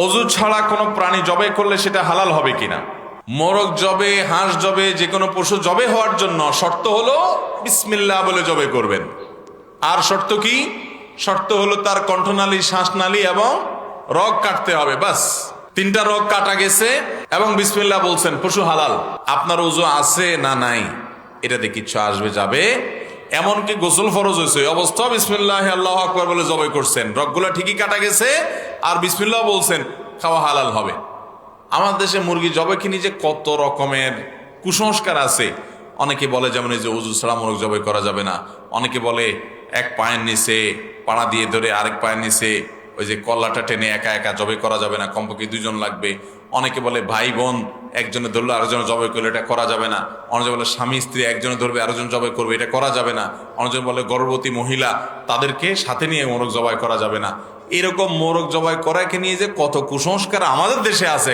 অজু ছাড়া কোনো প্রাণী জবাই করলে সেটা হালাল হবে কিনা? মোরগ জবে, হাঁস জবে, যে কোনো পশু জবে হওয়ার জন্য শর্ত হলো বিসমিল্লাহ বলে জবে করবেন। আর শর্ত কি? শর্ত হলো তার কণ্ঠনালী, শ্বাসনালী এবং রগ কাটতে হবে। বাস, তিনটা রগ কাটা গেছে এবং বিসমিল্লাহ বলছেন, পশু হালাল। আপনার ওযু আছে না নাই এটাতে কিচ্ছু আসবে যাবে। এমনকি গোসল ফরজ হয়েছে, ওই অবস্থা বিসমিল্লাহ আল্লাহু আকবার বলে জবাই করছেন, রগগুলা ঠিকই কাটা গেছে আর বিসমিল্লাহ বলছেন, খাওয়া হালাল হবে। আমাদের দেশে মুরগি জবাই কি নিজে কত রকমের কুসংস্কার আছে। অনেকে বলে যেমন এই যে ওযু ছাড়া মোরগ জবাই করা যাবে না। অনেকে বলে এক পায়ের নিচে পাড়া দিয়ে ধরে আরেক পায়ের নিচে ওই যে কল্লাটা টেনে একা একা জবাই করা যাবে না, কমপক্ষে দুজন লাগবে। অনেকে বলে ভাই বোন একজনে ধরলে আরেকজনে জবাই করলে এটা করা যাবে না। অনেকে বলে স্বামী স্ত্রী একজনে ধরবে আরেকজন জবাই করবে, এটা করা যাবে না। অনেকজন বলে গর্ভবতী মহিলা তাদেরকে সাথে নিয়ে মোরগ জবাই করা যাবে না। এরকম মোরগ জবাই করাকে নিয়ে যে কত কুসংস্কার আমাদের দেশে আছে।